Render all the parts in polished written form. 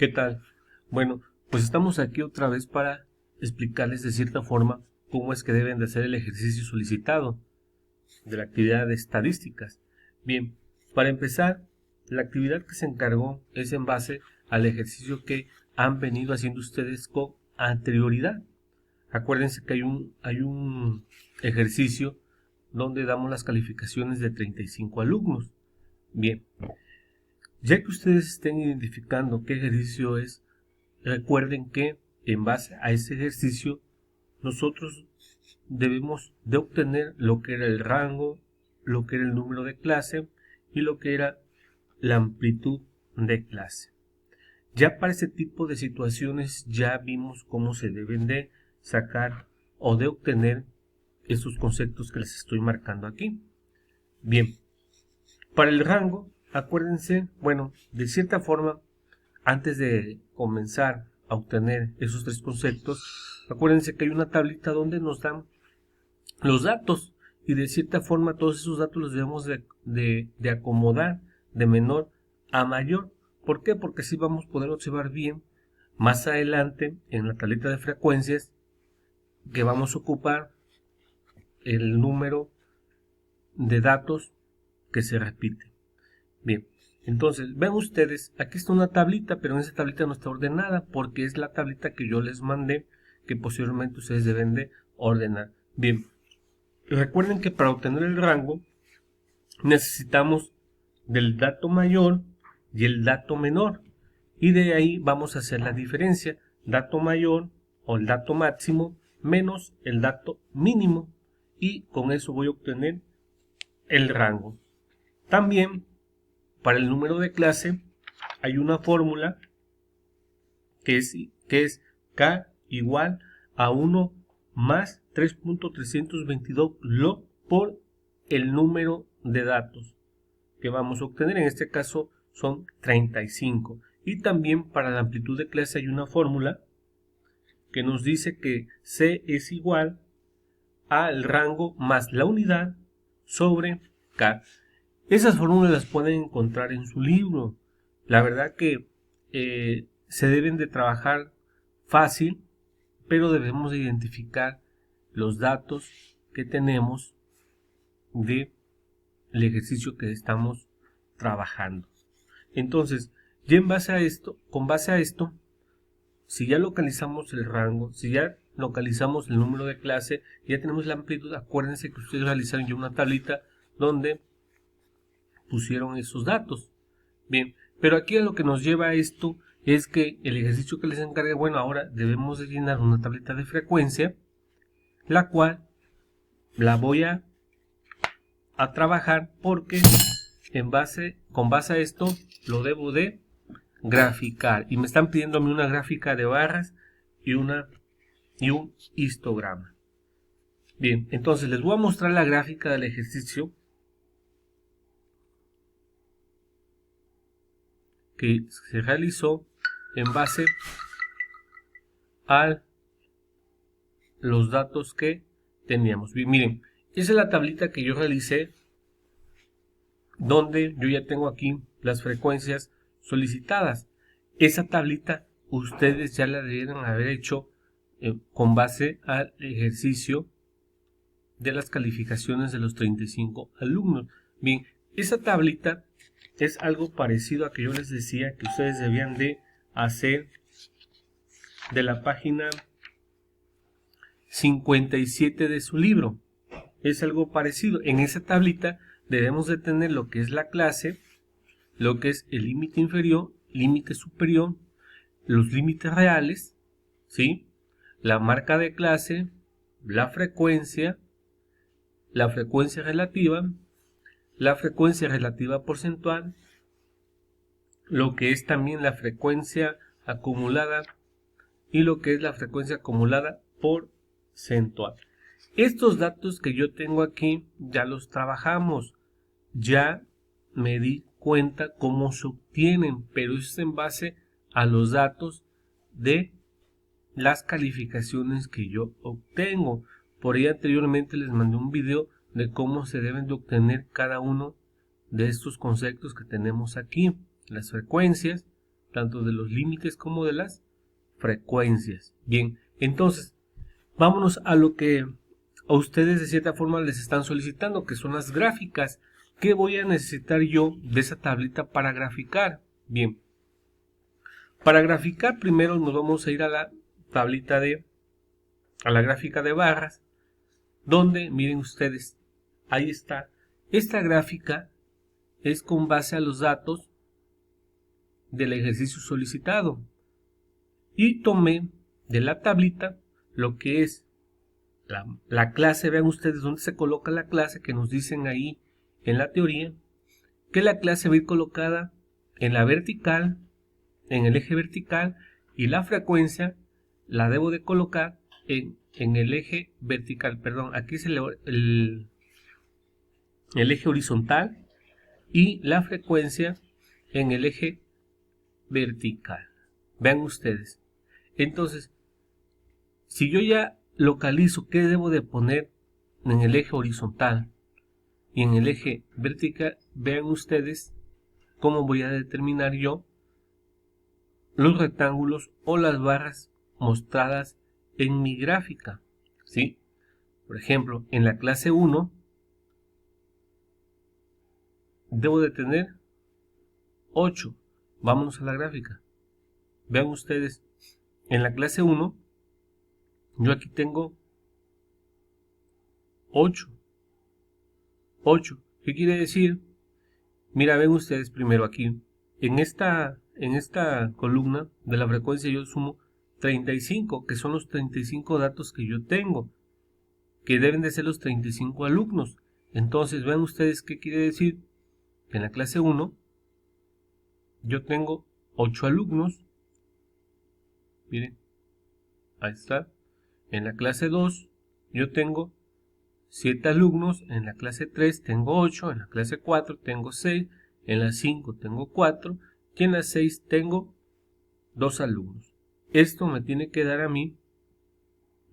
¿Qué tal? Bueno, pues estamos aquí otra vez para explicarles de cierta forma cómo es que deben de hacer el ejercicio solicitado de la actividad de estadísticas. Bien, para empezar, la actividad que se encargó es en base al ejercicio que han venido haciendo ustedes con anterioridad. Acuérdense que hay un ejercicio donde damos las calificaciones de 35 alumnos. Bien, ya que ustedes estén identificando qué ejercicio es, recuerden que en base a ese ejercicio nosotros debemos de obtener lo que era el rango, lo que era el número de clase y lo que era la amplitud de clase. Ya para ese tipo de situaciones ya vimos cómo se deben de sacar o de obtener esos conceptos que les estoy marcando aquí. Bien, para el rango, acuérdense, bueno, de cierta forma, antes de comenzar a obtener esos tres conceptos, acuérdense que hay una tablita donde nos dan los datos y de cierta forma todos esos datos los debemos de acomodar de menor a mayor. ¿Por qué? Porque así vamos a poder observar bien más adelante en la tablita de frecuencias que vamos a ocupar el número de datos que se repite. Bien, entonces ven ustedes, aquí está una tablita, pero en esa tablita no está ordenada porque es la tablita que yo les mandé que posteriormente ustedes deben de ordenar. Bien, recuerden que para obtener el rango necesitamos del dato mayor y el dato menor, y de ahí vamos a hacer la diferencia, dato mayor o el dato máximo menos el dato mínimo, y con eso voy a obtener el rango. También para el número de clase hay una fórmula que es K igual a 1 más 3.322 log por el número de datos que vamos a obtener. En este caso son 35. Y también para la amplitud de clase hay una fórmula que nos dice que C es igual al rango más la unidad sobre K. Esas fórmulas las pueden encontrar en su libro. La verdad que se deben de trabajar fácil, pero debemos de identificar los datos que tenemos del ejercicio que estamos trabajando. Entonces, ya en base a esto, con base a esto, si ya localizamos el rango, si ya localizamos el número de clase, ya tenemos la amplitud, acuérdense que ustedes realizaron ya una tablita donde pusieron esos datos. Bien, pero aquí a lo que nos lleva a esto es que el ejercicio que les encargué, bueno, ahora debemos de llenar una tableta de frecuencia, la cual la voy a trabajar porque con base a esto lo debo de graficar, y me están pidiendo a mí una gráfica de barras y un histograma. Bien, entonces les voy a mostrar la gráfica del ejercicio que se realizó en base a los datos que teníamos. Bien, miren, esa es la tablita que yo realicé donde yo ya tengo aquí las frecuencias solicitadas. Esa tablita ustedes ya la debieron haber hecho con base al ejercicio de las calificaciones de los 35 alumnos. Bien, esa tablita es algo parecido a que yo les decía que ustedes debían de hacer de la página 57 de su libro. Es algo parecido. En esa tablita debemos de tener lo que es la clase, lo que es el límite inferior, límite superior, los límites reales, ¿sí? La marca de clase, la frecuencia relativa, la frecuencia relativa porcentual, lo que es también la frecuencia acumulada y lo que es la frecuencia acumulada porcentual. Estos datos que yo tengo aquí ya los trabajamos, ya me di cuenta cómo se obtienen, pero eso es en base a los datos de las calificaciones que yo obtengo. Por ahí anteriormente les mandé un video de cómo se deben de obtener cada uno de estos conceptos que tenemos aquí, las frecuencias, tanto de los límites como de las frecuencias. Bien, entonces, vámonos a lo que a ustedes de cierta forma les están solicitando, que son las gráficas. ¿Qué voy a necesitar yo de esa tablita para graficar? Bien, para graficar primero nos vamos a ir a la tablita a la gráfica de barras, donde miren ustedes, ahí está. Esta gráfica es con base a los datos del ejercicio solicitado y tomé de la tablita lo que es la clase. Vean ustedes dónde se coloca la clase, que nos dicen ahí en la teoría que la clase va a ir colocada en la vertical, en el eje vertical, y la frecuencia la debo de colocar en el eje vertical, perdón, aquí es el eje horizontal y la frecuencia en el eje vertical. Vean ustedes. Entonces, si yo ya localizo qué debo de poner en el eje horizontal y en el eje vertical, vean ustedes cómo voy a determinar yo los rectángulos o las barras mostradas en mi gráfica, ¿sí? Por ejemplo, en la clase 1 debo de tener 8. Vámonos a la gráfica. Vean ustedes, en la clase 1 yo aquí tengo 8. ¿Qué quiere decir? Mira, ven ustedes primero aquí. En esta columna de la frecuencia yo sumo 35, que son los 35 datos que yo tengo, que deben de ser los 35 alumnos. Entonces, vean ustedes qué quiere decir. En la clase 1 yo tengo 8 alumnos. Miren, ahí está. En la clase 2 yo tengo 7 alumnos. En la clase 3 tengo 8. En la clase 4 tengo 6. En la 5 tengo 4. Y en la 6 tengo 2 alumnos. Esto me tiene que dar a mí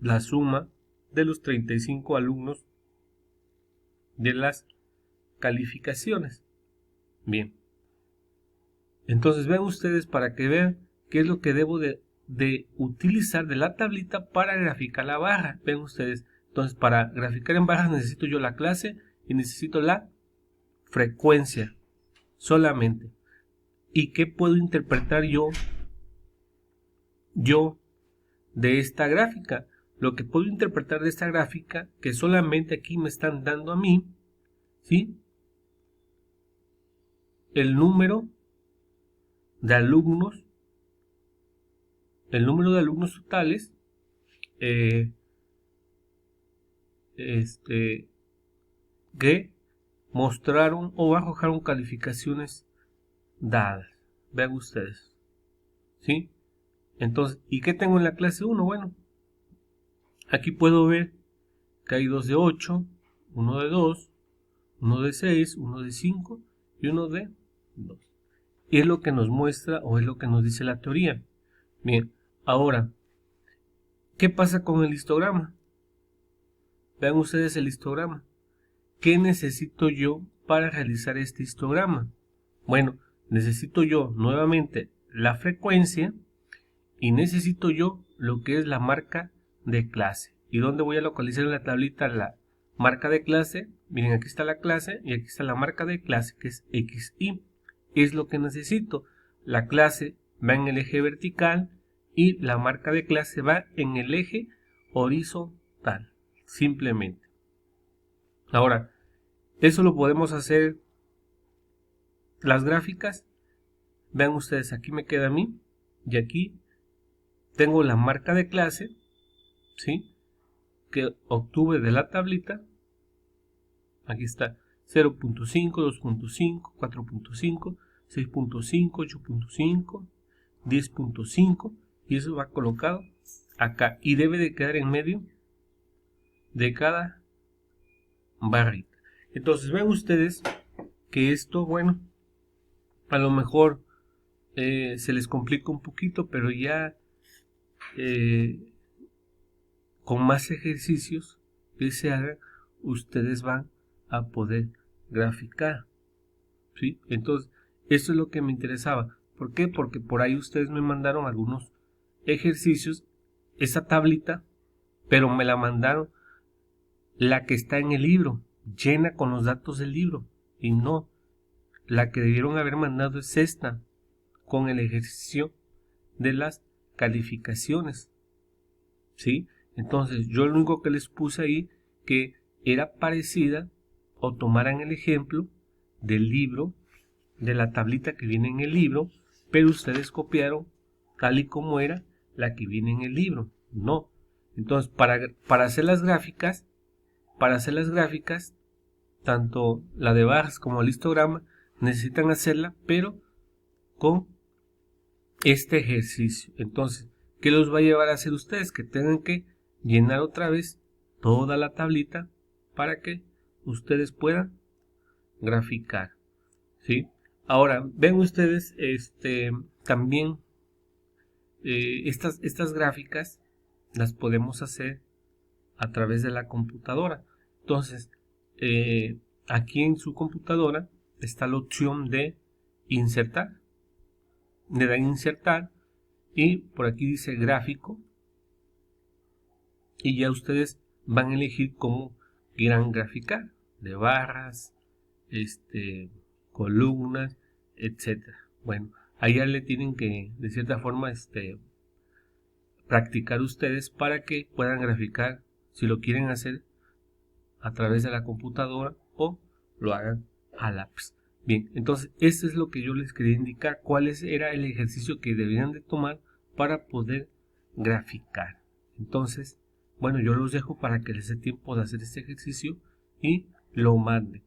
la suma de los 35 alumnos de las calificaciones. Bien. Entonces vean ustedes, para que vean qué es lo que debo de utilizar de la tablita para graficar la barra. Ven ustedes. Entonces, para graficar en barras necesito yo la clase y necesito la frecuencia solamente. ¿Y qué puedo interpretar yo de esta gráfica? Lo que puedo interpretar de esta gráfica, que solamente aquí me están dando a mí, ¿sí?, el número de alumnos totales que mostraron o arrojaron calificaciones dadas. Vean ustedes, ¿sí? Entonces, ¿y qué tengo en la clase 1? Bueno, aquí puedo ver que hay 2 de 8, 1 de 2, 1 de 6, 1 de 5 y 1 de 2. Y es lo que nos muestra, o es lo que nos dice la teoría. Bien, ahora, ¿qué pasa con el histograma? Vean ustedes el histograma. ¿Qué necesito yo para realizar este histograma? Bueno, necesito yo nuevamente la frecuencia y necesito yo lo que es la marca de clase. ¿Y dónde voy a localizar en la tablita la marca de clase? Miren, aquí está la clase y aquí está la marca de clase, que es XY. Es lo que necesito. La clase va en el eje vertical y la marca de clase va en el eje horizontal, simplemente. Ahora, eso lo podemos hacer las gráficas. Vean ustedes, aquí me queda a mí y aquí tengo la marca de clase, ¿sí?, que obtuve de la tablita. Aquí está 0.5, 2.5, 4.5, 6.5, 8.5, 10.5, y eso va colocado acá y debe de quedar en medio de cada barrita. Entonces ven ustedes que esto, bueno, a lo mejor se les complica un poquito, pero ya con más ejercicios que se hagan, ustedes van a poder graficar, ¿sí? Entonces, esto es lo que me interesaba. ¿Por qué? Porque por ahí ustedes me mandaron algunos ejercicios, esa tablita, pero me la mandaron la que está en el libro, llena con los datos del libro, y no, la que debieron haber mandado es esta, con el ejercicio de las calificaciones, ¿sí? Entonces yo lo único que les puse ahí que era parecida, o tomaran el ejemplo del libro, de la tablita que viene en el libro, pero ustedes copiaron tal y como era la que viene en el libro. No. Entonces, para hacer las gráficas, tanto la de barras como el histograma, necesitan hacerla, pero con este ejercicio. Entonces, ¿qué los va a llevar a hacer ustedes? Que tengan que llenar otra vez toda la tablita para que ustedes puedan graficar, ¿sí? Ahora, ven ustedes, también estas gráficas las podemos hacer a través de la computadora. Entonces, aquí en su computadora está la opción de insertar. Le dan insertar y por aquí dice gráfico, y ya ustedes van a elegir cómo quieran graficar, de barras, columnas, etcétera. Bueno, ahí ya le tienen que de cierta forma practicar ustedes para que puedan graficar, si lo quieren hacer a través de la computadora o lo hagan a lápiz. Bien, entonces esto es lo que yo les quería indicar, cuál era el ejercicio que debían de tomar para poder graficar. Entonces, bueno, yo los dejo para que les dé tiempo de hacer este ejercicio y lo manden.